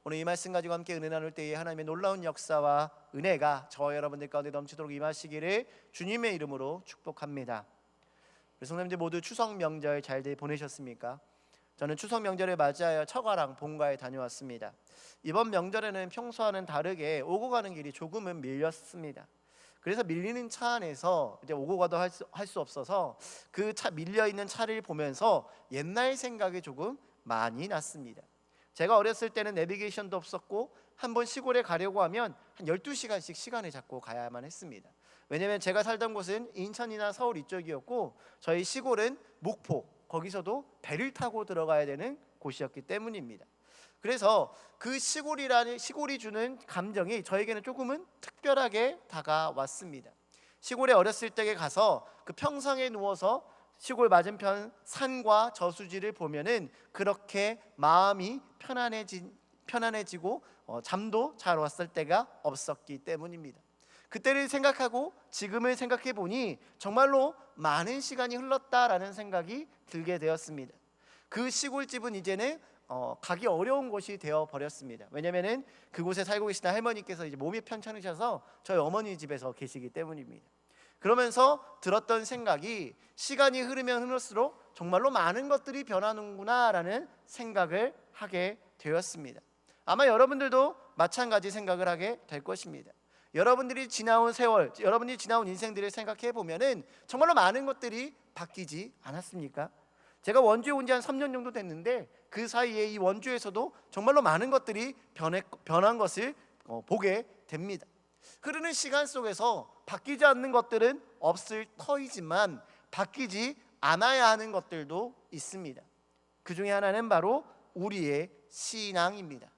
오늘 이 말씀 가지고 함께 은혜 나눌 때에 하나님의 놀라운 역사와 은혜가 저와 여러분들 가운데 넘치도록 임하시기를 주님의 이름으로 축복합니다. 성도님들 모두 추석 명절 잘들 보내셨습니까? 저는 추석 명절을 맞이하여 처가랑 본가에 다녀왔습니다. 이번 명절에는 평소와는 다르게 오고 가는 길이 조금은 밀렸습니다. 그래서 밀리는 차 안에서 이제 오고 가도 할 수 없어서 그 차 밀려 있는 차를 보면서 옛날 생각이 조금 많이 났습니다. 제가 어렸을 때는 내비게이션도 없었고 한번 시골에 가려고 하면 한 12시간씩 시간을 잡고 가야만 했습니다. 왜냐하면 제가 살던 곳은 인천이나 서울 이쪽이었고 저희 시골은 목포, 거기서도 배를 타고 들어가야 되는 곳이었기 때문입니다. 그래서 그 시골이 주는 감정이 저에게는 조금은 특별하게 다가왔습니다. 시골에 어렸을 때에 가서 그 평상에 누워서 시골 맞은편 산과 저수지를 보면은 그렇게 마음이 편안해지고 잠도 잘 왔을 때가 없었기 때문입니다. 그때를 생각하고 지금을 생각해 보니 정말로 많은 시간이 흘렀다라는 생각이 들게 되었습니다. 그 시골집은 이제는 가기 어려운 곳이 되어 버렸습니다. 왜냐하면은 그곳에 살고 계시는 할머니께서 이제 몸이 편찮으셔서 저희 어머니 집에서 계시기 때문입니다. 그러면서 들었던 생각이 시간이 흐르면 흐를수록 정말로 많은 것들이 변하는구나라는 생각을 하게 되었습니다. 아마 여러분들도 마찬가지 생각을 하게 될 것입니다. 여러분들이 지나온 세월, 여러분이 지나온 인생들을 생각해 보면은 정말로 많은 것들이 바뀌지 않았습니까? 제가 원주에 온 지 한 3년 정도 됐는데 그 사이에 이 원주에서도 정말로 많은 것들이 변한 것을 보게 됩니다. 흐르는 시간 속에서 바뀌지 않는 것들은 없을 터이지만 바뀌지 않아야 하는 것들도 있습니다. 그 중에 하나는 바로 우리의 신앙입니다.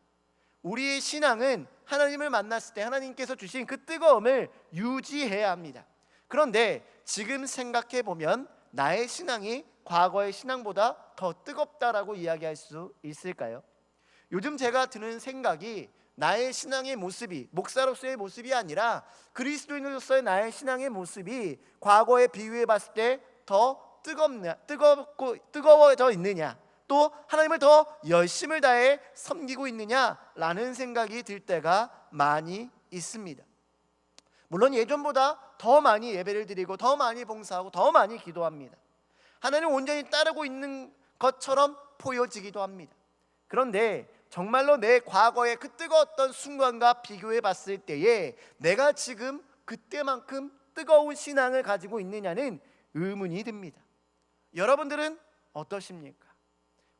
우리의 신앙은 하나님을 만났을 때 하나님께서 주신 그 뜨거움을 유지해야 합니다. 그런데 지금 생각해 보면 나의 신앙이 과거의 신앙보다 더 뜨겁다라고 이야기할 수 있을까요? 요즘 제가 드는 생각이 나의 신앙의 모습이 목사로서의 모습이 아니라 그리스도인으로서의 나의 신앙의 모습이 과거에 비유해 봤을 때 더 뜨거워져 있느냐, 또 하나님을 더 열심을 다해 섬기고 있느냐라는 생각이 들 때가 많이 있습니다. 물론 예전보다 더 많이 예배를 드리고 더 많이 봉사하고 더 많이 기도합니다. 하나님을 온전히 따르고 있는 것처럼 보여지기도 합니다. 그런데 정말로 내 과거의 그 뜨거웠던 순간과 비교해 봤을 때에 내가 지금 그때만큼 뜨거운 신앙을 가지고 있느냐는 의문이 듭니다. 여러분들은 어떠십니까?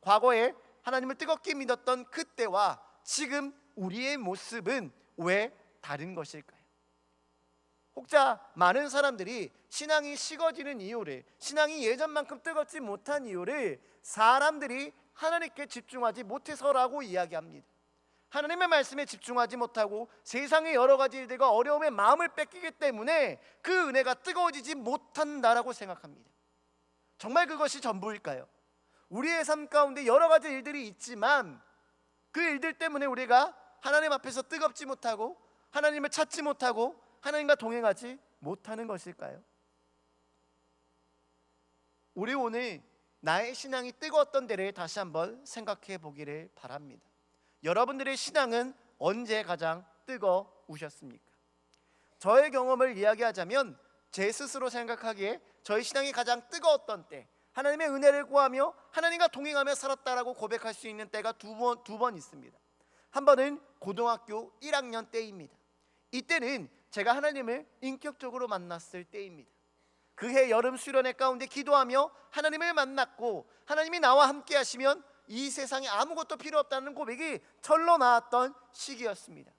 과거에 하나님을 뜨겁게 믿었던 그때와 지금 우리의 모습은 왜 다른 것일까요? 혹자 많은 사람들이 신앙이 식어지는 이유를, 신앙이 예전만큼 뜨겁지 못한 이유를 사람들이 하나님께 집중하지 못해서라고 이야기합니다. 하나님의 말씀에 집중하지 못하고 세상의 여러 가지 일들과 어려움에 마음을 뺏기기 때문에 그 은혜가 뜨거워지지 못한다라고 생각합니다. 정말 그것이 전부일까요? 우리의 삶 가운데 여러 가지 일들이 있지만 그 일들 때문에 우리가 하나님 앞에서 뜨겁지 못하고 하나님을 찾지 못하고 하나님과 동행하지 못하는 것일까요? 우리 오늘 나의 신앙이 뜨거웠던 때를 다시 한번 생각해 보기를 바랍니다. 여러분들의 신앙은 언제 가장 뜨거우셨습니까? 저의 경험을 이야기하자면 제 스스로 생각하기에 저희 신앙이 가장 뜨거웠던 때, 하나님의 은혜를 구하며 하나님과 동행하며 살았다라고 고백할 수 있는 때가 두 번 있습니다. 한 번은 고등학교 1학년 때입니다. 이때는 제가 하나님을 인격적으로 만났을 때입니다. 그해 여름 수련회 가운데 기도하며 하나님을 만났고 하나님이 나와 함께 하시면 이 세상에 아무것도 필요 없다는 고백이 절로 나왔던 시기였습니다.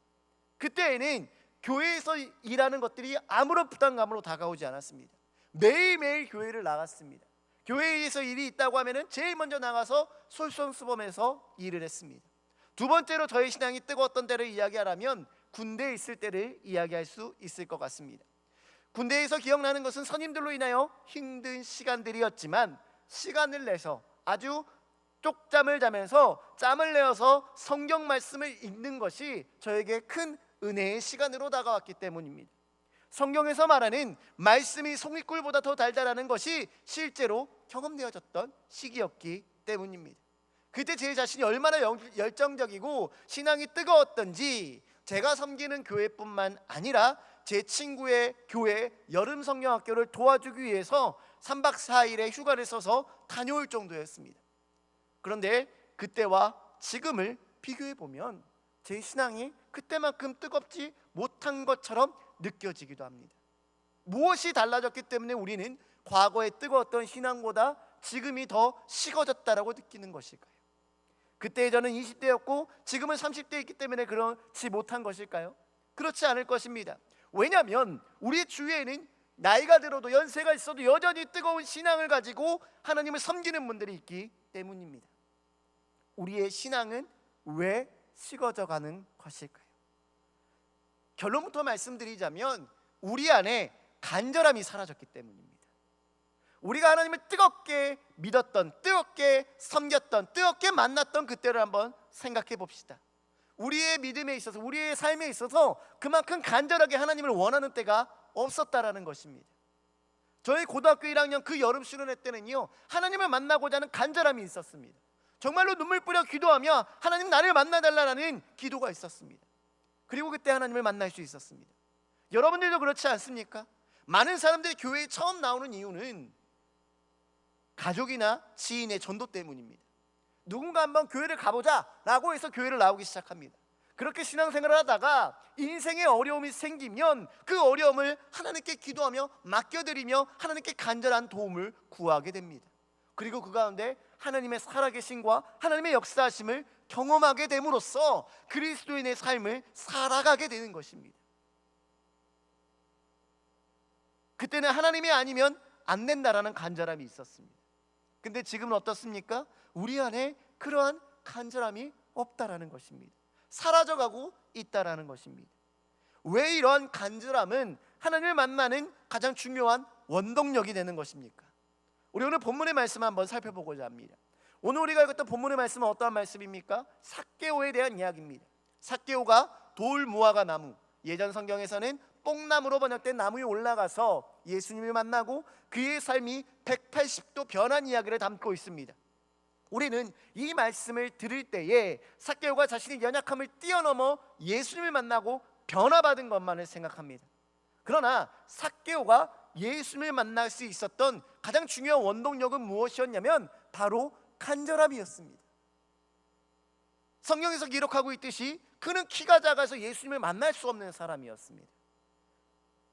그때에는 교회에서 일하는 것들이 아무런 부담감으로 다가오지 않았습니다. 매일매일 교회를 나갔습니다. 교회에서 일이 있다고 하면 제일 먼저 나가서 솔선수범해서 일을 했습니다. 두 번째로 저희 신앙이 뜨거웠던 때를 이야기하라면 군대에 있을 때를 이야기할 수 있을 것 같습니다. 군대에서 기억나는 것은 선임들로 인하여 힘든 시간들이었지만 시간을 내서 아주 쪽잠을 자면서 짬을 내어서 성경 말씀을 읽는 것이 저에게 큰 은혜의 시간으로 다가왔기 때문입니다. 성경에서 말하는 말씀이 송이꿀보다 더 달달하는 것이 실제로 경험되어졌던 시기였기 때문입니다. 그때 제 자신이 얼마나 열정적이고 신앙이 뜨거웠던지 제가 섬기는 교회뿐만 아니라 제 친구의 교회 여름 성경학교를 도와주기 위해서 3박 4일의 휴가를 써서 다녀올 정도였습니다. 그런데 그때와 지금을 비교해 보면 제 신앙이 그때만큼 뜨겁지 못한 것처럼 느껴지기도 합니다. 무엇이 달라졌기 때문에 우리는 과거에 뜨거웠던 신앙보다 지금이 더 식어졌다라고 느끼는 것일까요? 그때 저는 20대였고 지금은 30대이기 때문에 그렇지 못한 것일까요? 그렇지 않을 것입니다. 왜냐하면 우리 주위에는 나이가 들어도 연세가 있어도 여전히 뜨거운 신앙을 가지고 하나님을 섬기는 분들이 있기 때문입니다. 우리의 신앙은 왜 식어져 가는 것일까요? 결론부터 말씀드리자면 우리 안에 간절함이 사라졌기 때문입니다. 우리가 하나님을 뜨겁게 믿었던, 뜨겁게 섬겼던, 뜨겁게 만났던 그때를 한번 생각해 봅시다. 우리의 믿음에 있어서, 우리의 삶에 있어서 그만큼 간절하게 하나님을 원하는 때가 없었다라는 것입니다. 저희 고등학교 1학년 그 여름 수련회 때는요, 하나님을 만나고자 하는 간절함이 있었습니다. 정말로 눈물 뿌려 기도하며 하나님 나를 만나달라는 기도가 있었습니다. 그리고 그때 하나님을 만날 수 있었습니다. 여러분들도 그렇지 않습니까? 많은 사람들이 교회에 처음 나오는 이유는 가족이나 지인의 전도 때문입니다. 누군가 한번 교회를 가보자 라고 해서 교회를 나오기 시작합니다. 그렇게 신앙생활을 하다가 인생의 어려움이 생기면 그 어려움을 하나님께 기도하며 맡겨드리며 하나님께 간절한 도움을 구하게 됩니다. 그리고 그 가운데 하나님의 살아계심과 하나님의 역사하심을 경험하게 됨으로써 그리스도인의 삶을 살아가게 되는 것입니다. 그때는 하나님이 아니면 안 된다라는 간절함이 있었습니다. 근데 지금은 어떻습니까? 우리 안에 그러한 간절함이 없다라는 것입니다. 사라져가고 있다라는 것입니다. 왜 이러한 간절함은 하나님을 만나는 가장 중요한 원동력이 되는 것입니까? 우리 오늘 본문의 말씀을 한번 살펴보고자 합니다. 오늘 우리가 읽었던 본문의 말씀은 어떠한 말씀입니까? 삭개오에 대한 이야기입니다. 삭개오가 돌 무화과 나무, 예전 성경에서는 뽕나무로 번역된 나무에 올라가서 예수님을 만나고 그의 삶이 180도 변한 이야기를 담고 있습니다. 우리는 이 말씀을 들을 때에 삭개오가 자신의 연약함을 뛰어넘어 예수님을 만나고 변화받은 것만을 생각합니다. 그러나 삭개오가 예수님을 만날 수 있었던 가장 중요한 원동력은 무엇이었냐면 바로 간절함이었습니다. 성경에서 기록하고 있듯이 그는 키가 작아서 예수님을 만날 수 없는 사람이었습니다.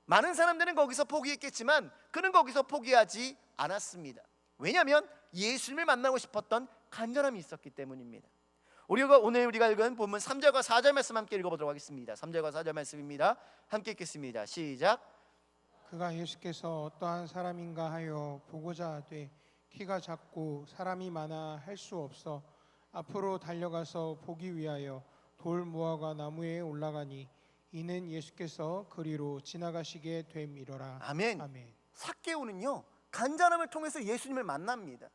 많은 사람들은 거기서 포기했겠지만 그는 거기서 포기하지 않았습니다. 왜냐하면 예수님을 만나고 싶었던 간절함이 있었기 때문입니다. 오늘 우리가 읽은 본문 3절과 4절 말씀 함께 읽어보도록 하겠습니다. 3절과 4절 말씀입니다. 함께 읽겠습니다. 시작. 그가 예수께서 어떠한 사람인가 하여 보고자 하되 키가 작고 사람이 많아 할 수 없어 앞으로 달려가서 보기 위하여 돌 무화과 나무에 올라가니 이는 예수께서 그리로 지나가시게 됨이로라. 아멘. 아멘. 삭개오는요 간절함을 통해서 예수님을 만납니다.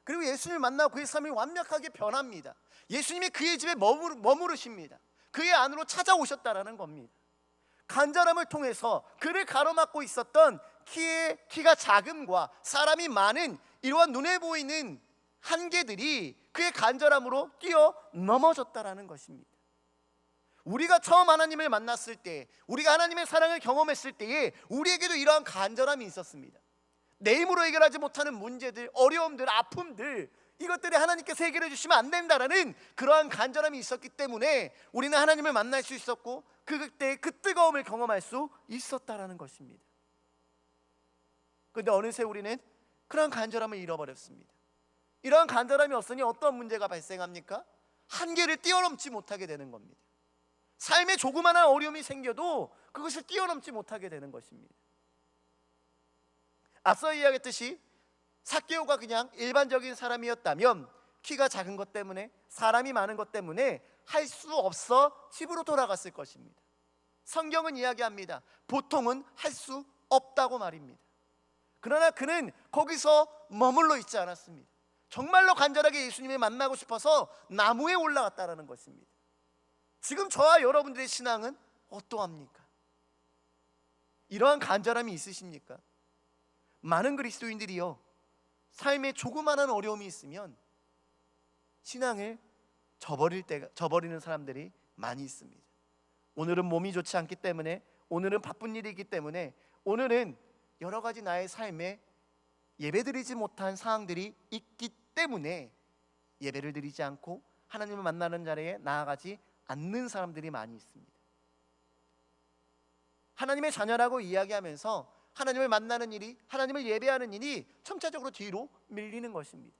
그리고 예수님을 만나고 그의 삶이 완벽하게 변합니다. 예수님이 그의 집에 머무르십니다. 그의 안으로 찾아오셨다라는 겁니다. 간절함을 통해서 그를 가로막고 있었던 키가 작음과 사람이 많은 이러한 눈에 보이는 한계들이 그의 간절함으로 뛰어넘어졌다라는 것입니다. 우리가 처음 하나님을 만났을 때, 우리가 하나님의 사랑을 경험했을 때에 우리에게도 이러한 간절함이 있었습니다. 내 힘으로 해결하지 못하는 문제들, 어려움들, 아픔들, 이것들이 하나님께서 해결해 주시면 안 된다라는 그러한 간절함이 있었기 때문에 우리는 하나님을 만날 수 있었고 그때 그 뜨거움을 경험할 수 있었다라는 것입니다. 그런데 어느새 우리는 그러한 간절함을 잃어버렸습니다. 이러한 간절함이 없으니 어떤 문제가 발생합니까? 한계를 뛰어넘지 못하게 되는 겁니다. 삶에 조그마한 어려움이 생겨도 그것을 뛰어넘지 못하게 되는 것입니다. 앞서 이야기했듯이 삭개오가 그냥 일반적인 사람이었다면 키가 작은 것 때문에, 사람이 많은 것 때문에 할 수 없어 집으로 돌아갔을 것입니다. 성경은 이야기합니다. 보통은 할 수 없다고 말입니다. 그러나 그는 거기서 머물러 있지 않았습니다. 정말로 간절하게 예수님을 만나고 싶어서 나무에 올라갔다라는 것입니다. 지금 저와 여러분들의 신앙은 어떠합니까? 이러한 간절함이 있으십니까? 많은 그리스도인들이요, 삶에 조그마한 어려움이 있으면 신앙을 저버리는 사람들이 많이 있습니다. 오늘은 몸이 좋지 않기 때문에, 오늘은 바쁜 일이 있기 때문에, 오늘은 여러 가지 나의 삶에 예배드리지 못한 상황들이 있기 때문에 예배를 드리지 않고 하나님을 만나는 자리에 나아가지 않는 사람들이 많이 있습니다. 하나님의 자녀라고 이야기하면서 하나님을 만나는 일이, 하나님을 예배하는 일이 점차적으로 뒤로 밀리는 것입니다.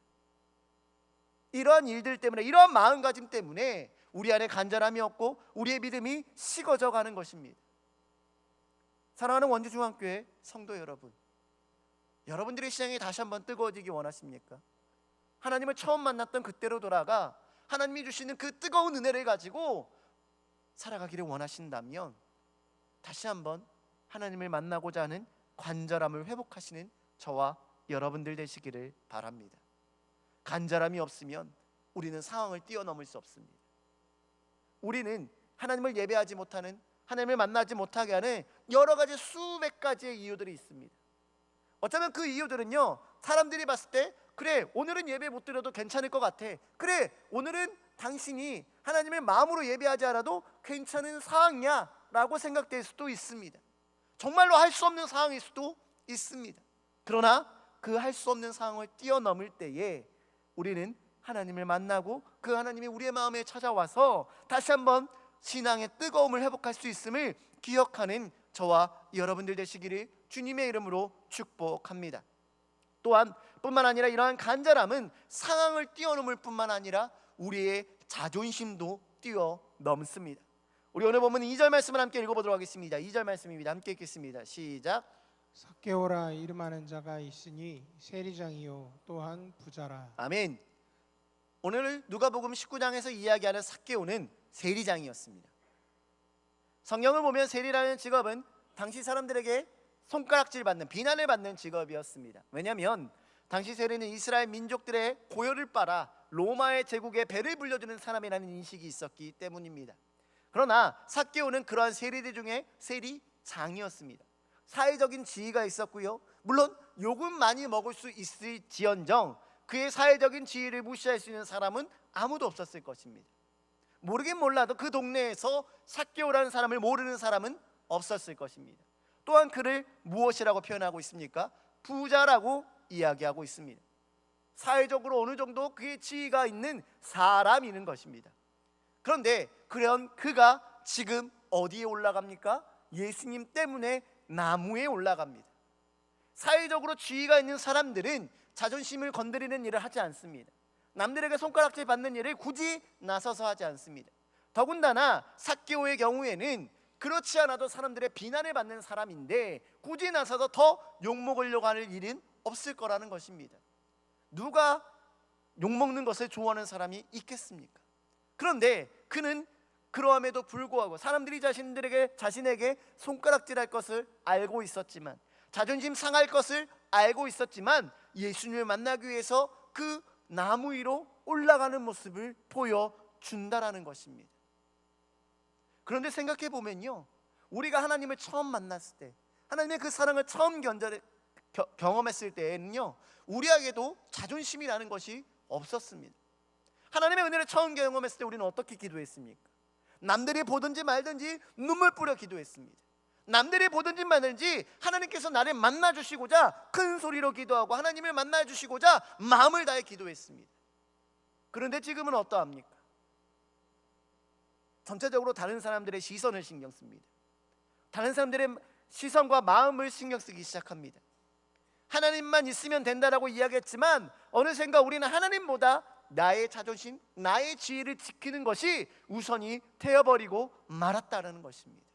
이러한 일들 때문에, 이러한 마음가짐 때문에 우리 안에 간절함이 없고 우리의 믿음이 식어져 가는 것입니다. 사랑하는 원주중앙교회 성도 여러분, 여러분들의 신앙이 다시 한번 뜨거워지기 원하십니까? 하나님을 처음 만났던 그때로 돌아가 하나님이 주시는 그 뜨거운 은혜를 가지고 살아가기를 원하신다면 다시 한번 하나님을 만나고자 하는 간절함을 회복하시는 저와 여러분들 되시기를 바랍니다. 간절함이 없으면 우리는 상황을 뛰어넘을 수 없습니다. 우리는 하나님을 예배하지 못하는, 하나님을 만나지 못하게 하는 여러 가지 수백 가지의 이유들이 있습니다. 어쩌면 그 이유들은요, 사람들이 봤을 때 그래 오늘은 예배 못 드려도 괜찮을 것 같아, 그래 오늘은 당신이 하나님을 마음으로 예배하지 않아도 괜찮은 상황이야 라고 생각될 수도 있습니다. 정말로 할 수 없는 상황일 수도 있습니다. 그러나 그 할 수 없는 상황을 뛰어넘을 때에 우리는 하나님을 만나고 그 하나님이 우리의 마음에 찾아와서 다시 한번 신앙의 뜨거움을 회복할 수 있음을 기억하는 저와 여러분들 되시기를 주님의 이름으로 축복합니다. 또한 뿐만 아니라 이러한 간절함은 상황을 뛰어넘을 뿐만 아니라 우리의 자존심도 뛰어넘습니다. 우리 오늘 보면 2절 말씀을 함께 읽어보도록 하겠습니다. 2절 말씀입니다. 함께 읽겠습니다. 시작. 삭개오라 이름하는 자가 있으니 세리장이요 또한 부자라. 아멘. 오늘 누가복음 19장에서 이야기하는 삭개오는 세리장이었습니다. 성경을 보면 세리라는 직업은 당시 사람들에게 손가락질 받는, 비난을 받는 직업이었습니다. 왜냐하면 당시 세리는 이스라엘 민족들의 고열을 빨아 로마의 제국에 배를 불려주는 사람이라는 인식이 있었기 때문입니다. 그러나 삭개오는 그러한 세리들 중에 세리장이었습니다. 사회적인 지위가 있었고요, 물론 욕은 많이 먹을 수 있을지언정 그의 사회적인 지위를 무시할 수 있는 사람은 아무도 없었을 것입니다. 모르긴 몰라도 그 동네에서 삭개오라는 사람을 모르는 사람은 없었을 것입니다. 또한 그를 무엇이라고 표현하고 있습니까? 부자라고 이야기하고 있습니다. 사회적으로 어느 정도 그의 지위가 있는 사람이는 것입니다. 그런데 그런 그가 지금 어디에 올라갑니까? 예수님 때문에 나무에 올라갑니다. 사회적으로 지위가 있는 사람들은 자존심을 건드리는 일을 하지 않습니다. 남들에게 손가락질 받는 일을 굳이 나서서 하지 않습니다. 더군다나 삭개오의 경우에는 그렇지 않아도 사람들의 비난을 받는 사람인데 굳이 나서서 더 욕먹으려고 하는 일은 없을 거라는 것입니다. 누가 욕먹는 것을 좋아하는 사람이 있겠습니까? 그런데 그는 그러함에도 불구하고 사람들이 자신에게 손가락질할 것을 알고 있었지만, 자존심 상할 것을 알고 있었지만 예수님을 만나기 위해서 그 나무 위로 올라가는 모습을 보여준다라는 것입니다. 그런데 생각해 보면요, 우리가 하나님을 처음 만났을 때, 하나님의 그 사랑을 처음 경험했을 때에는요, 우리에게도 자존심이라는 것이 없었습니다. 하나님의 은혜를 처음 경험했을 때 우리는 어떻게 기도했습니까? 남들이 보든지 말든지 눈물 뿌려 기도했습니다. 남들이 보든지 말든지 하나님께서 나를 만나주시고자 큰 소리로 기도하고 하나님을 만나주시고자 마음을 다해 기도했습니다. 그런데 지금은 어떠합니까? 전체적으로 다른 사람들의 시선을 신경 씁니다. 다른 사람들의 시선과 마음을 신경 쓰기 시작합니다. 하나님만 있으면 된다라고 이야기했지만 어느샌가 우리는 하나님보다 나의 자존심, 나의 지위를 지키는 것이 우선이 되어버리고 말았다는 것입니다.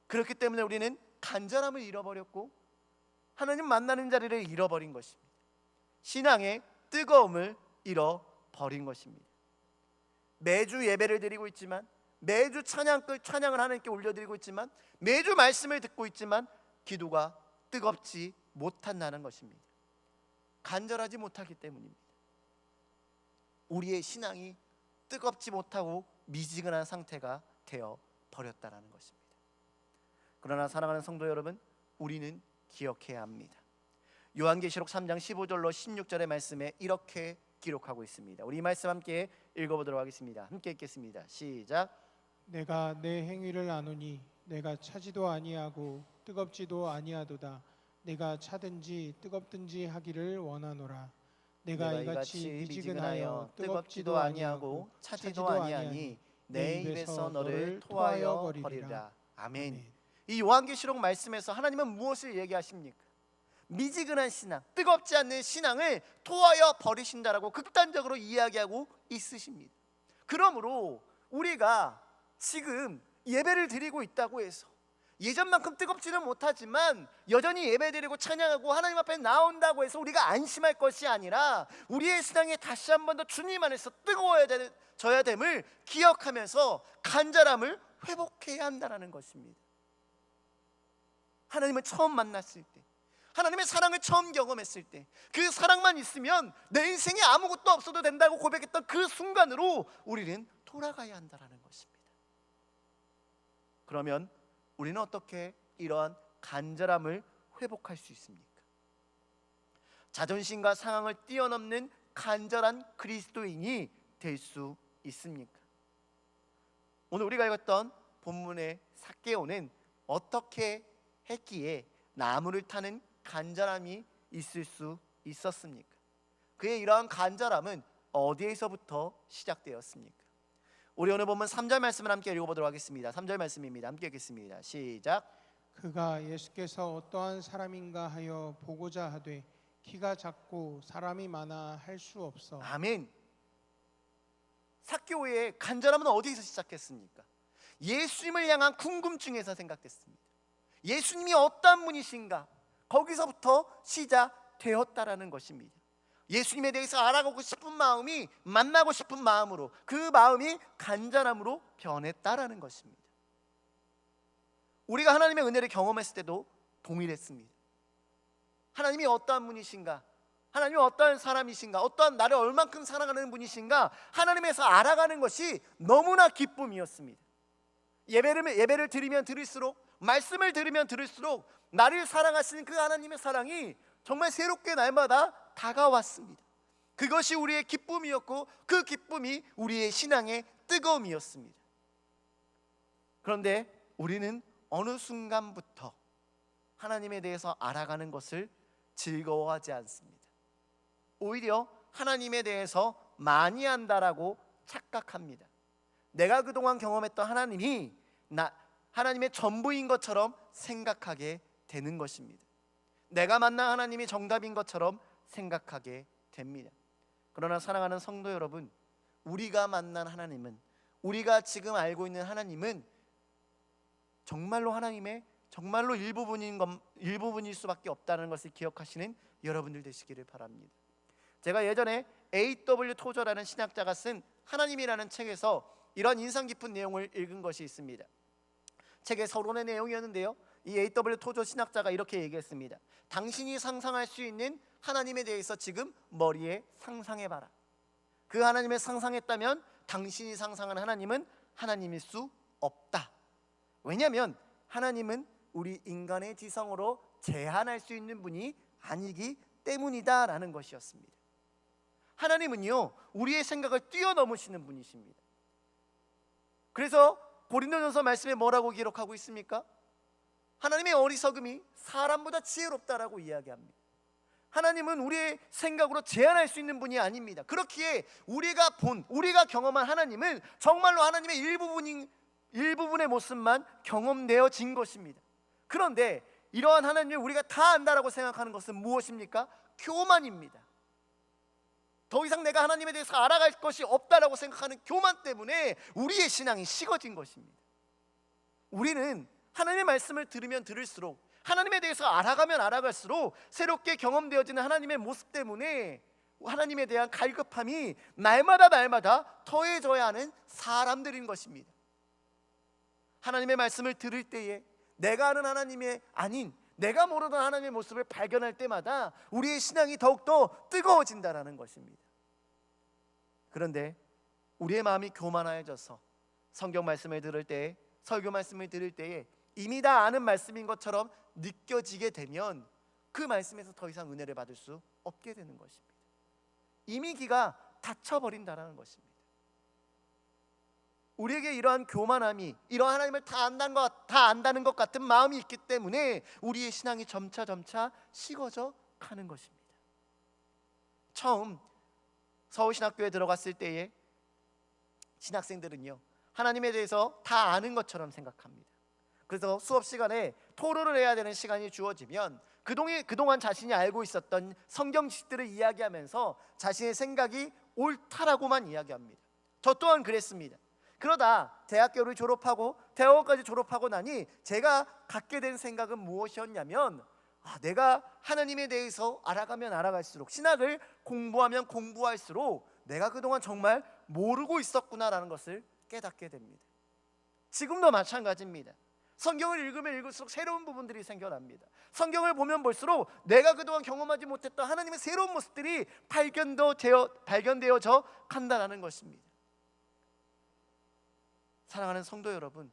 그렇기 때문에 우리는 간절함을 잃어버렸고 하나님 만나는 자리를 잃어버린 것입니다. 신앙의 뜨거움을 잃어버린 것입니다. 매주 예배를 드리고 있지만, 매주 찬양을 하나님께 올려드리고 있지만, 매주 말씀을 듣고 있지만 기도가 뜨겁지 못한다는 것입니다. 간절하지 못하기 때문입니다. 우리의 신앙이 뜨겁지 못하고 미지근한 상태가 되어 버렸다는 것입니다. 그러나 사랑하는 성도 여러분, 우리는 기억해야 합니다. 요한계시록 3장 15절로 16절의 말씀에 이렇게 기록하고 있습니다. 우리 이 말씀 함께 읽어보도록 하겠습니다. 함께 읽겠습니다. 시작. 내가 내 행위를 아노니 내가 차지도 아니하고 뜨겁지도 아니하도다. 내가 차든지 뜨겁든지 하기를 원하노라. 내가 이같이 미지근하여 뜨겁지도 아니하고 차지도 아니하니 내 입에서 너를 토하여 버리리라. 아멘. 이 요한계시록 말씀에서 하나님은 무엇을 얘기하십니까? 미지근한 신앙, 뜨겁지 않는 신앙을 토하여 버리신다라고 극단적으로 이야기하고 있으십니다. 그러므로 우리가 지금 예배를 드리고 있다고 해서 예전만큼 뜨겁지는 못하지만 여전히 예배드리고 찬양하고 하나님 앞에 나온다고 해서 우리가 안심할 것이 아니라 우리의 신앙이 다시 한 번 더 주님 안에서 뜨거워져야 됨을 기억하면서 간절함을 회복해야 한다는 것입니다. 하나님을 처음 만났을 때, 하나님의 사랑을 처음 경험했을 때, 그 사랑만 있으면 내 인생에 아무것도 없어도 된다고 고백했던 그 순간으로 우리는 돌아가야 한다는 것입니다. 그러면 우리는 어떻게 이러한 간절함을 회복할 수 있습니까? 자존심과 상황을 뛰어넘는 간절한 그리스도인이 될 수 있습니까? 오늘 우리가 읽었던 본문의 삭개오는 어떻게 했기에 나무를 타는 간절함이 있을 수 있었습니까? 그의 이러한 간절함은 어디에서부터 시작되었습니까? 우리 오늘 본문 3절 말씀을 함께 읽어보도록 하겠습니다. 3절 말씀입니다. 함께 읽겠습니다. 시작. 그가 예수께서 어떠한 사람인가 하여 보고자 하되 키가 작고 사람이 많아 할 수 없어. 아멘. 삭개오의 간절함은 어디에서 시작했습니까? 예수님을 향한 궁금증에서 생각됐습니다. 예수님이 어떠한 분이신가? 거기서부터 시작되었다라는 것입니다. 예수님에 대해서 알아가고 싶은 마음이 만나고 싶은 마음으로, 그 마음이 간절함으로 변했다라는 것입니다. 우리가 하나님의 은혜를 경험했을 때도 동일했습니다. 하나님이 어떠한 분이신가, 하나님이 어떠한 사람이신가, 어떠한 나를 얼만큼 사랑하는 분이신가 하나님에서 알아가는 것이 너무나 기쁨이었습니다. 예배를 드리면 드릴수록, 말씀을 들으면 들을수록 나를 사랑하시는 그 하나님의 사랑이 정말 새롭게 날마다 다가왔습니다. 그것이 우리의 기쁨이었고 그 기쁨이 우리의 신앙의 뜨거움이었습니다. 그런데 우리는 어느 순간부터 하나님에 대해서 알아가는 것을 즐거워하지 않습니다. 오히려 하나님에 대해서 많이 안다라고 착각합니다. 내가 그동안 경험했던 하나님이 하나님의 전부인 것처럼 생각하게 되는 것입니다. 내가 만난 하나님이 정답인 것처럼 생각하게 됩니다. 그러나 사랑하는 성도 여러분, 우리가 만난 하나님은, 우리가 지금 알고 있는 하나님은 정말로 하나님의 정말로 일부분일 수밖에 없다는 것을 기억하시는 여러분들 되시기를 바랍니다. 제가 예전에 A.W. 토저라는 신학자가 쓴 하나님이라는 책에서 이런 인상 깊은 내용을 읽은 것이 있습니다. 책의 서론의 내용이었는데요, 이 A.W. 토저 신학자가 이렇게 얘기했습니다. 당신이 상상할 수 있는 하나님에 대해서 지금 머리에 상상해봐라. 그 하나님을 상상했다면 당신이 상상한 하나님은 하나님일 수 없다. 왜냐하면 하나님은 우리 인간의 지성으로 제한할 수 있는 분이 아니기 때문이다라는 것이었습니다. 하나님은요, 우리의 생각을 뛰어넘으시는 분이십니다. 그래서 고린도전서 말씀에 뭐라고 기록하고 있습니까? 하나님의 어리석음이 사람보다 지혜롭다라고 이야기합니다. 하나님은 우리의 생각으로 제한할 수 있는 분이 아닙니다. 그렇기에 우리가 경험한 하나님은 정말로 하나님의 일부분의 모습만 경험되어진 것입니다. 그런데 이러한 하나님을 우리가 다 안다라고 생각하는 것은 무엇입니까? 교만입니다. 더 이상 내가 하나님에 대해서 알아갈 것이 없다라고 생각하는 교만 때문에 우리의 신앙이 식어진 것입니다. 우리는 하나님의 말씀을 들으면 들을수록, 하나님에 대해서 알아가면 알아갈수록 새롭게 경험되어지는 하나님의 모습 때문에 하나님에 대한 갈급함이 날마다 더해져야 하는 사람들인 것입니다. 하나님의 말씀을 들을 때에 내가 아는 하나님의 아닌 내가 모르던 하나님의 모습을 발견할 때마다 우리의 신앙이 더욱더 뜨거워진다는 것입니다. 그런데 우리의 마음이 교만해져서 성경 말씀을 들을 때에, 설교 말씀을 들을 때에 이미 다 아는 말씀인 것처럼 느껴지게 되면 그 말씀에서 더 이상 은혜를 받을 수 없게 되는 것입니다. 이미 기가 닫혀버린다는 것입니다. 우리에게 이러한 교만함이, 이러한 하나님을 다 안다는 것 같은 마음이 있기 때문에 우리의 신앙이 점차 식어져 가는 것입니다. 처음 서울신학교에 들어갔을 때에 신학생들은요, 하나님에 대해서 다 아는 것처럼 생각합니다. 그래서 수업 시간에 토론을 해야 되는 시간이 주어지면 그동안 자신이 알고 있었던 성경 지식들을 이야기하면서 자신의 생각이 옳다라고만 이야기합니다. 저 또한 그랬습니다. 그러다 대학교를 졸업하고 대학원까지 졸업하고 나니 제가 갖게 된 생각은 무엇이었냐면, 내가 하나님에 대해서 알아가면 알아갈수록, 신학을 공부하면 공부할수록 내가 그동안 정말 모르고 있었구나라는 것을 깨닫게 됩니다. 지금도 마찬가지입니다. 성경을 읽으면 읽을수록 새로운 부분들이 생겨납니다. 성경을 보면 볼수록 내가 그동안 경험하지 못했던 하나님의 새로운 모습들이 발견되어져 간다는 것입니다. 사랑하는 성도 여러분,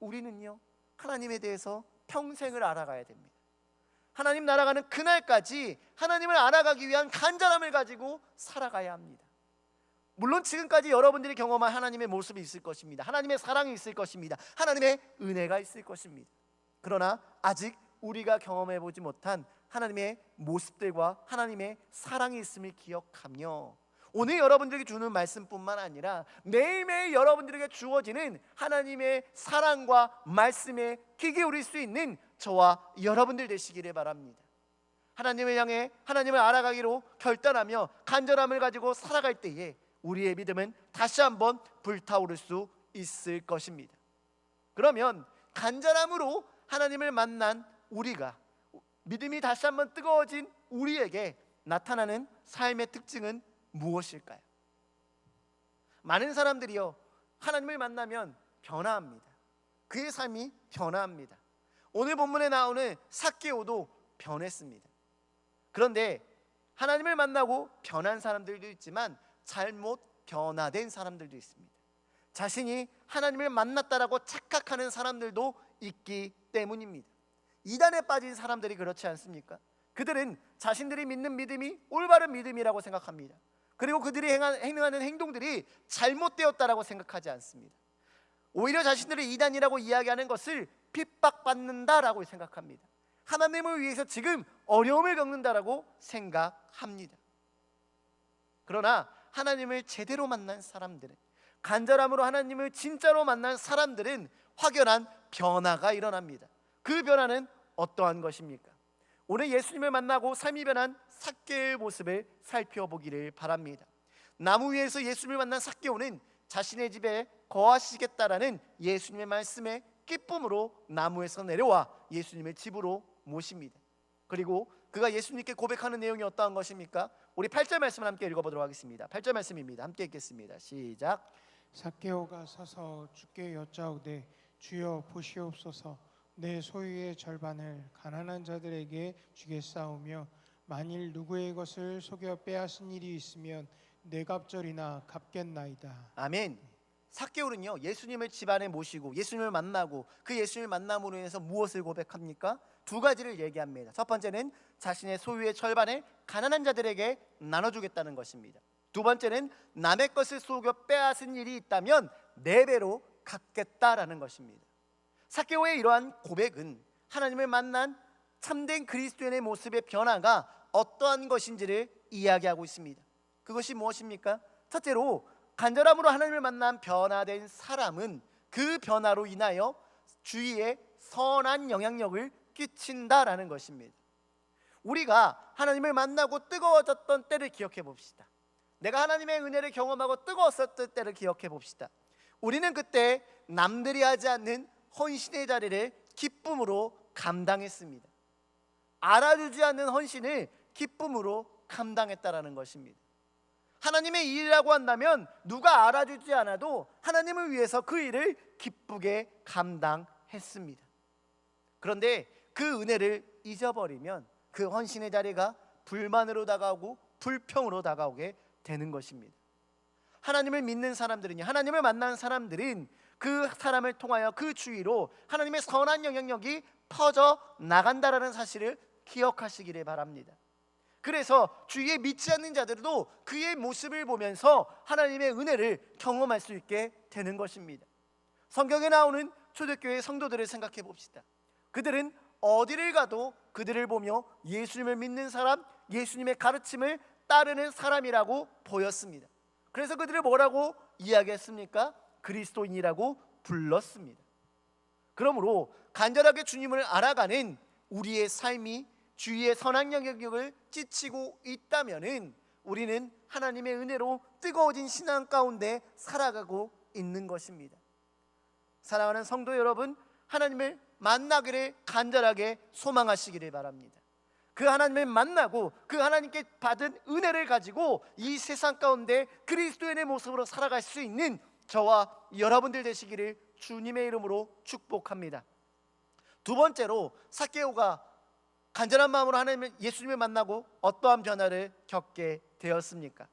우리는요, 하나님에 대해서 평생을 알아가야 됩니다. 하나님 날아가는 그날까지 하나님을 알아가기 위한 간절함을 가지고 살아가야 합니다. 물론 지금까지 여러분들이 경험한 하나님의 모습이 있을 것입니다. 하나님의 사랑이 있을 것입니다. 하나님의 은혜가 있을 것입니다. 그러나 아직 우리가 경험해보지 못한 하나님의 모습들과 하나님의 사랑이 있음을 기억하며, 오늘 여러분들에게 주는 말씀뿐만 아니라 매일매일 여러분들에게 주어지는 하나님의 사랑과 말씀에 귀 기울일 수 있는 저와 여러분들 되시기를 바랍니다. 하나님을 향해 하나님을 알아가기로 결단하며 간절함을 가지고 살아갈 때에 우리의 믿음은 다시 한번 불타오를 수 있을 것입니다. 그러면 간절함으로 하나님을 만난 우리가, 믿음이 다시 한번 뜨거워진 우리에게 나타나는 삶의 특징은 무엇일까요? 많은 사람들이요, 하나님을 만나면 변화합니다. 그의 삶이 변화합니다. 오늘 본문에 나오는 삭개오도 변했습니다. 그런데 하나님을 만나고 변한 사람들도 있지만 잘못 변화된 사람들도 있습니다. 자신이 하나님을 만났다라고 착각하는 사람들도 있기 때문입니다. 이단에 빠진 사람들이 그렇지 않습니까? 그들은 자신들이 믿는 믿음이 올바른 믿음이라고 생각합니다. 그리고 그들이 행하는 행동들이 잘못되었다라고 생각하지 않습니다. 오히려 자신들을 이단이라고 이야기하는 것을 핍박받는다라고 생각합니다. 하나님을 위해서 지금 어려움을 겪는다라고 생각합니다. 그러나 하나님을 제대로 만난 사람들은, 간절함으로 하나님을 진짜로 만난 사람들은 확연한 변화가 일어납니다. 그 변화는 어떠한 것입니까? 오늘 예수님을 만나고 삶이 변한 삭개오의 모습을 살펴보기를 바랍니다. 나무 위에서 예수님을 만난 삭개오는 자신의 집에 거하시겠다라는 예수님의 말씀에 기쁨으로 나무에서 내려와 예수님의 집으로 모십니다. 그리고 그가 예수님께 고백하는 내용이 어떠한 것입니까? 우리 8절 말씀을 함께 읽어보도록 하겠습니다. 8절 말씀입니다. 함께 읽겠습니다. 시작. 삭개오가 서서 주께 여짜오되 주여 보시옵소서, 내 소유의 절반을 가난한 자들에게 주겠사오며 만일 누구의 것을 속여 빼앗은 일이 있으면 네 갑절이나 갚겠나이다. 아멘. 삭개오는요, 예수님을 집안에 모시고 예수님을 만나고 그 예수님을 만남으로 인해서 무엇을 고백합니까? 두 가지를 얘기합니다. 첫 번째는 자신의 소유의 절반을 가난한 자들에게 나눠주겠다는 것입니다. 두 번째는 남의 것을 속여 빼앗은 일이 있다면 네 배로 갚겠다라는 것입니다. 삭개오의 이러한 고백은 하나님을 만난 참된 그리스도인의 모습의 변화가 어떠한 것인지를 이야기하고 있습니다. 그것이 무엇입니까? 첫째로, 간절함으로 하나님을 만난 변화된 사람은 그 변화로 인하여 주위에 선한 영향력을 끼친다라는 것입니다. 우리가 하나님을 만나고 뜨거워졌던 때를 기억해 봅시다. 내가 하나님의 은혜를 경험하고 뜨거웠었던 때를 기억해 봅시다. 우리는 그때 남들이 하지 않는 헌신의 자리를 기쁨으로 감당했습니다. 알아주지 않는 헌신을 기쁨으로 감당했다라는 것입니다. 하나님의 일이라고 한다면 누가 알아주지 않아도 하나님을 위해서 그 일을 기쁘게 감당했습니다. 그런데 그 은혜를 잊어버리면 그 헌신의 자리가 불만으로 다가오고 불평으로 다가오게 되는 것입니다. 하나님을 믿는 사람들은요, 하나님을 만난 사람들은 그 사람을 통하여 그 주위로 하나님의 선한 영향력이 퍼져 나간다라는 사실을 기억하시기를 바랍니다. 그래서 주위에 믿지 않는 자들도 그의 모습을 보면서 하나님의 은혜를 경험할 수 있게 되는 것입니다. 성경에 나오는 초대교회 성도들을 생각해 봅시다. 그들은 어디를 가도 그들을 보며 예수님을 믿는 사람, 예수님의 가르침을 따르는 사람이라고 보였습니다. 그래서 그들을 뭐라고 이야기했습니까? 그리스도인이라고 불렀습니다. 그러므로 간절하게 주님을 알아가는 우리의 삶이 주위의 선한 영역을 찢치고 있다면은 우리는 하나님의 은혜로 뜨거워진 신앙 가운데 살아가고 있는 것입니다. 사랑하는 성도 여러분, 하나님을 만나기를 간절하게 소망하시기를 바랍니다. 그 하나님을 만나고 그 하나님께 받은 은혜를 가지고 이 세상 가운데 그리스도인의 모습으로 살아갈 수 있는 저와 여러분들 되시기를 주님의 이름으로 축복합니다. 두 번째로 삭개오가 간절한 마음으로 하나님을 예수님을 만나고 어떠한 변화를 겪게 되었습니까?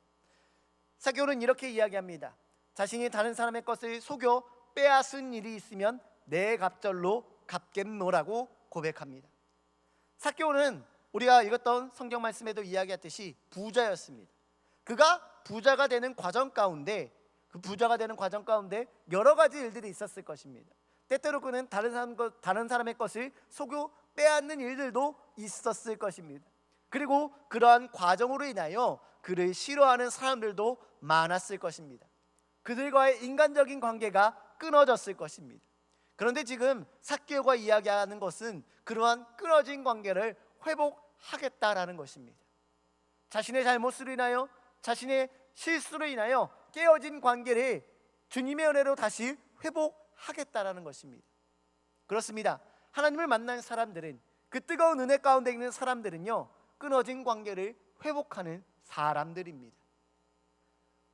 삭개오는 이렇게 이야기합니다. 자신이 다른 사람의 것을 속여 빼앗은 일이 있으면 내 갑절로 갚겠노라고 고백합니다. 삭개오는 우리가 읽었던 성경 말씀에도 이야기했듯이 부자였습니다. 그가 부자가 되는 과정 가운데 여러 가지 일들이 있었을 것입니다. 때때로 그는 다른 사람의 것을 속여 빼앗는 일들도 있었을 것입니다. 그리고 그러한 과정으로 인하여 그를 싫어하는 사람들도 많았을 것입니다. 그들과의 인간적인 관계가 끊어졌을 것입니다. 그런데 지금 삭개오가 이야기하는 것은 그러한 끊어진 관계를 회복하겠다라는 것입니다. 자신의 잘못으로 인하여, 자신의 실수로 인하여 깨어진 관계를 주님의 은혜로 다시 회복하겠다라는 것입니다. 그렇습니다. 하나님을 만난 사람들은, 그 뜨거운 은혜 가운데 있는 사람들은요, 끊어진 관계를 회복하는 사람들입니다.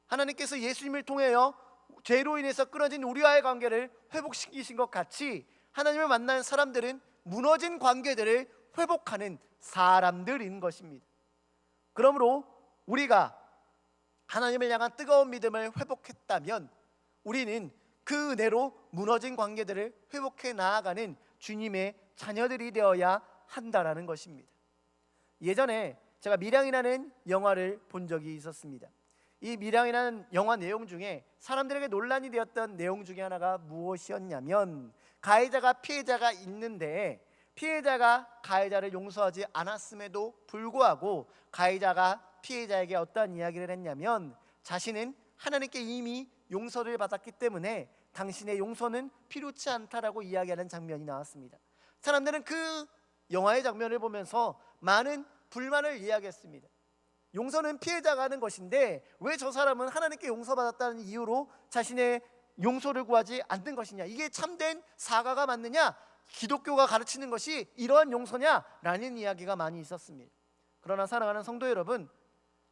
하나님께서 예수님을 통하여 죄로 인해서 끊어진 우리와의 관계를 회복시키신 것 같이 하나님을 만난 사람들은 무너진 관계들을 회복하는 사람들인 것입니다. 그러므로 우리가 하나님을 향한 뜨거운 믿음을 회복했다면 우리는 그 은혜로 무너진 관계들을 회복해 나아가는 주님의 자녀들이 되어야 한다라는 것입니다. 예전에 제가 밀양이라는 영화를 본 적이 있었습니다. 이 밀양이라는 영화 내용 중에 사람들에게 논란이 되었던 내용 중에 하나가 무엇이었냐면, 가해자가 피해자가 있는데 피해자가 가해자를 용서하지 않았음에도 불구하고 가해자가 피해자에게 어떠한 이야기를 했냐면, 자신은 하나님께 이미 용서를 받았기 때문에 당신의 용서는 필요치 않다라고 이야기하는 장면이 나왔습니다. 사람들은 그 영화의 장면을 보면서 많은 불만을 이야기했습니다. 용서는 피해자가 하는 것인데 왜 저 사람은 하나님께 용서받았다는 이유로 자신의 용서를 구하지 않는 것이냐, 이게 참된 사과가 맞느냐, 기독교가 가르치는 것이 이러한 용서냐라는 이야기가 많이 있었습니다. 그러나 사랑하는 성도 여러분,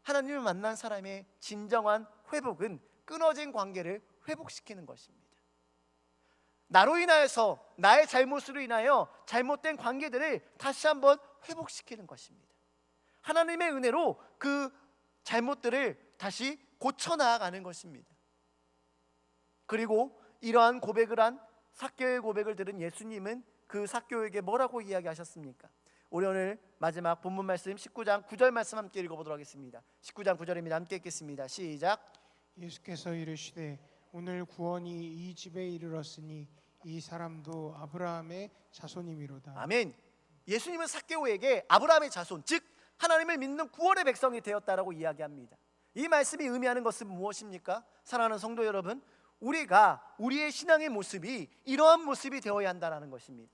하나님을 만난 사람의 진정한 회복은 끊어진 관계를 회복시키는 것입니다. 나로 인하여서, 나의 잘못으로 인하여 잘못된 관계들을 다시 한번 회복시키는 것입니다. 하나님의 은혜로 그 잘못들을 다시 고쳐나가는 것입니다. 그리고 이러한 고백을 한 삭개오의 고백을 들은 예수님은 그 삭개오에게 뭐라고 이야기하셨습니까? 우리 오늘 마지막 본문 말씀 19장 9절 말씀 함께 읽어보도록 하겠습니다. 19장 9절입니다. 함께 읽겠습니다. 시작. 예수께서 이르시되 오늘 구원이 이 집에 이르렀으니 이 사람도 아브라함의 자손이미로다. 아멘. 예수님은 삭개오에게 아브라함의 자손, 즉 하나님을 믿는 구원의 백성이 되었다라고 이야기합니다. 이 말씀이 의미하는 것은 무엇입니까? 사랑하는 성도 여러분, 우리가 우리의 신앙의 모습이 이러한 모습이 되어야 한다는 것입니다.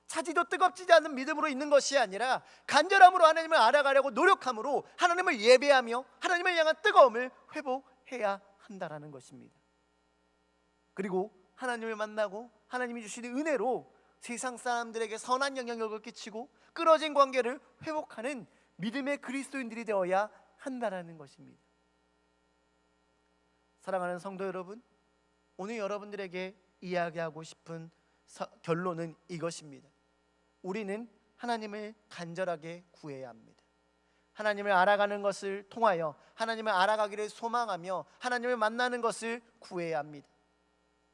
차지도 뜨겁지 않은 믿음으로 있는 것이 아니라 간절함으로 하나님을 알아가려고 노력함으로 하나님을 예배하며 하나님을 향한 뜨거움을 회복해야 한다는 것입니다. 그리고 하나님을 만나고 하나님이 주시는 은혜로 세상 사람들에게 선한 영향력을 끼치고 끊어진 관계를 회복하는 믿음의 그리스도인들이 되어야 한다는 것입니다. 사랑하는 성도 여러분, 오늘 여러분들에게 이야기하고 싶은 결론은 이것입니다. 우리는 하나님을 간절하게 구해야 합니다. 하나님을 알아가는 것을 통하여 하나님을 알아가기를 소망하며 하나님을 만나는 것을 구해야 합니다.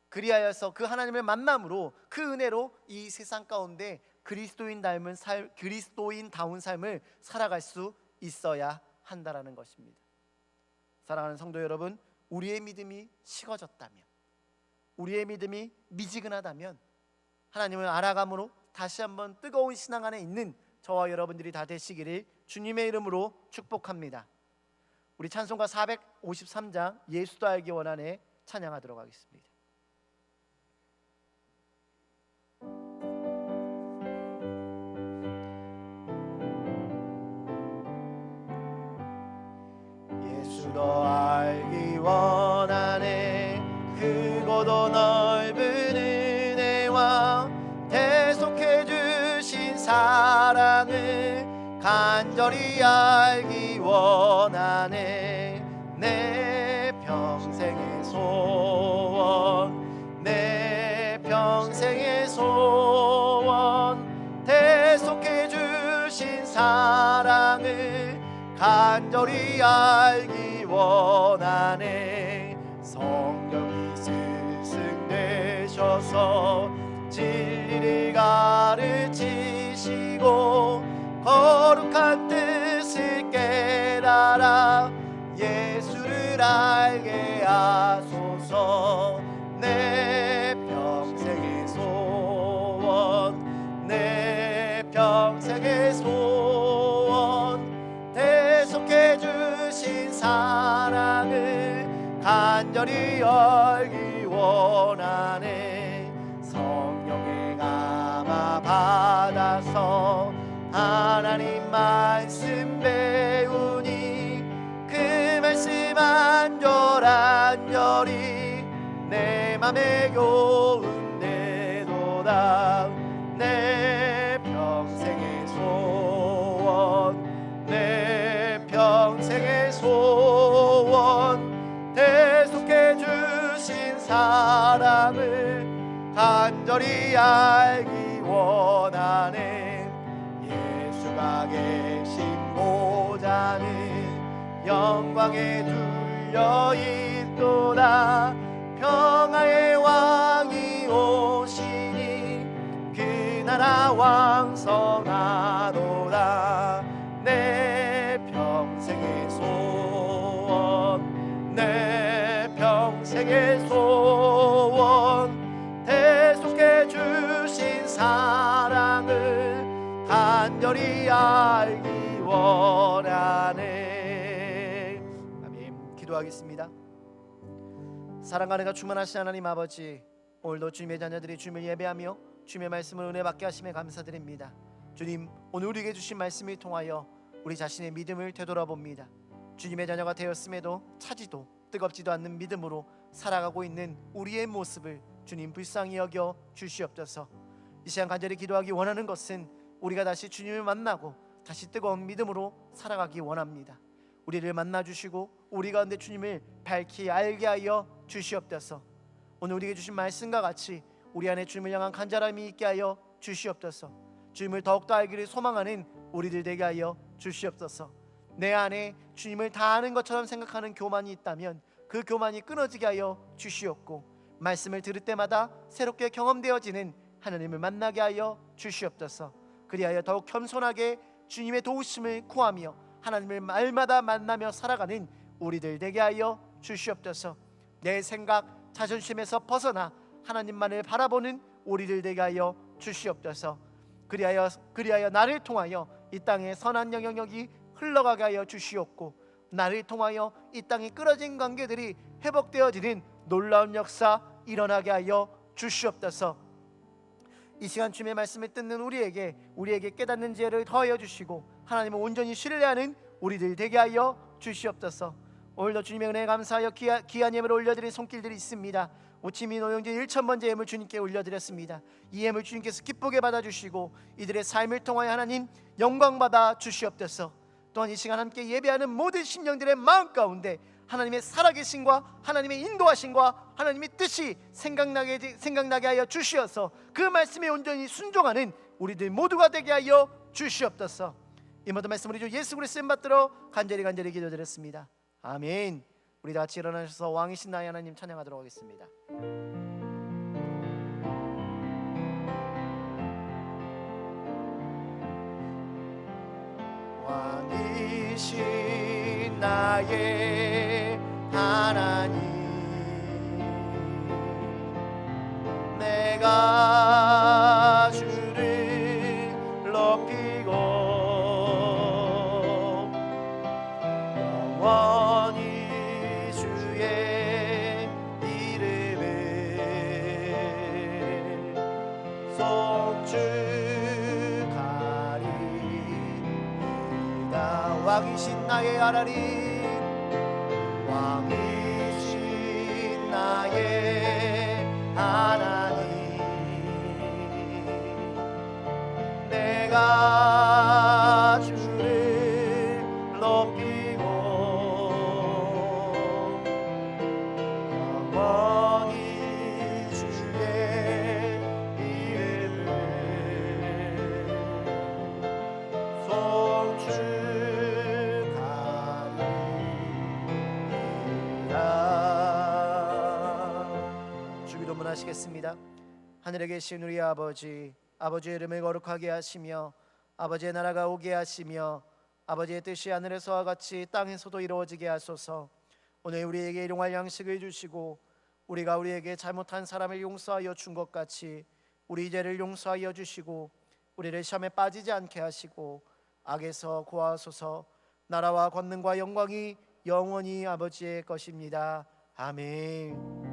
그리하여서 그 하나님을 만남으로 그 은혜로 이 세상 가운데 그리스도인다운 삶을 살아갈 수 있어야 한다라는 것입니다. 사랑하는 성도 여러분, 우리의 믿음이 식어졌다면, 우리의 믿음이 미지근하다면 하나님을 알아감으로 다시 한번 뜨거운 신앙 안에 있는 저와 여러분들이 다 되시기를 주님의 이름으로 축복합니다. 우리 찬송가 453장 예수도 알기 원하네 찬양하도록 하겠습니다. 예수도 알기 원하네 크고도 넓은 은혜와 대속해 주신 사랑을 간절히 알기 원하네. 내 평생의 소원, 내 평생의 소원, 대속해 주신 사랑을 간절히 알기 원하네. 성령이 스승되셔서 진리를 가르치시고 거룩한 뜻을 깨달아 예수를 알게 하소서. 내 평생의 소원, 내 평생의 소원, 대속해 주신 사랑을 간절히 알기 원하네. 성령의 감화 받아서 하나님 말씀 배우니 그 말씀 안절안절히 내 맘에 교훈되도다. 내 평생의 소원, 내 평생의 소원, 대속해 주신 사랑을 간절히 알기 원하네. 예수가 계신 보좌는 영광에 둘려 있도다. 평화의 왕이 오시니 그 나라 왕성하도다. 내 평생의 소원, 내 평생의 소원, 대속해 주신 사랑을 간절히 알기 원하네. 아멘. 기도하겠습니다. 사랑과 은혜가 충만하신 하나님 아버지, 오늘도 주님의 자녀들이 주님을 예배하며 주님의 말씀을 은혜 받게 하심에 감사드립니다. 주님, 오늘 우리에게 주신 말씀을 통하여 우리 자신의 믿음을 되돌아봅니다. 주님의 자녀가 되었음에도 차지도 뜨겁지도 않는 믿음으로 살아가고 있는 우리의 모습을 주님 불쌍히 여겨 주시옵소서. 이 시간 간절히 기도하기 원하는 것은 우리가 다시 주님을 만나고 다시 뜨거운 믿음으로 살아가기 원합니다. 우리를 만나주시고 우리 가운데 주님을 밝히 알게 하여 주시옵소서. 오늘 우리에게 주신 말씀과 같이 우리 안에 주님을 향한 간절함이 있게 하여 주시옵소서. 주님을 더욱더 알기를 소망하는 우리들 되게 하여 주시옵소서. 내 안에 주님을 다 아는 것처럼 생각하는 교만이 있다면 그 교만이 끊어지게 하여 주시옵고, 말씀을 들을 때마다 새롭게 경험되어지는 하나님을 만나게 하여 주시옵소서. 그리하여 더욱 겸손하게 주님의 도우심을 구하며 하나님을 말마다 만나며 살아가는 우리들 되게 하여 주시옵소서. 내 생각, 자존심에서 벗어나 하나님만을 바라보는 우리들 되게 하여 주시옵소서. 그리하여 나를 통하여 이 땅에 선한 영향력이 흘러가게 하여 주시옵고, 나를 통하여 이 땅에 끊어진 관계들이 회복되어지는 놀라운 역사 일어나게 하여 주시옵소서. 이 시간 주님의 말씀을 듣는 우리에게 깨닫는 지혜를 더하여 주시고 하나님을 온전히 신뢰하는 우리들 되게 하여 주시옵소서. 오늘도 주님의 은혜에 감사하여 귀한 예물을 올려드릴 손길들이 있습니다. 오치민 오영재 1,000번째 예물 주님께 올려드렸습니다. 이 예물 주님께서 기쁘게 받아주시고 이들의 삶을 통하여 하나님 영광받아 주시옵소서. 또한 이 시간 함께 예배하는 모든 심령들의 마음 가운데 하나님의 살아계심과 하나님의 인도하심과 하나님의 뜻이 생각나게 하여 주시어서 그 말씀에 온전히 순종하는 우리들 모두가 되게 하여 주시옵소서. 이 모든 말씀 우리 주 예수 그리스도의 이름 받들어 간절히 기도드렸습니다. 아멘. 우리 다 같이 일어나셔서 왕이신 나의 하나님 찬양하도록 하겠습니다. 왕이신 왕이신 나의 하나님, 내가 주를 높이고 영원히 주의 이름을 송축하리이다. 왕이신 나의 하나님, 왕이신 나의 하나님, 내가 주를 높이고 영원히 주의 이름을 송축하리이다. 주기도문 하시겠습니다. 하늘에 계신 우리 아버지, 아버지의 이름을 거룩하게 하시며 아버지의 나라가 오게 하시며 아버지의 뜻이 하늘에서와 같이 땅에서도 이루어지게 하소서. 오늘 우리에게 일용할 양식을 주시고 우리가 우리에게 잘못한 사람을 용서하여 준 것 같이 우리 죄를 용서하여 주시고 우리를 시험에 빠지지 않게 하시고 악에서 구하소서. 나라와 권능과 영광이 영원히 아버지의 것입니다. 아멘.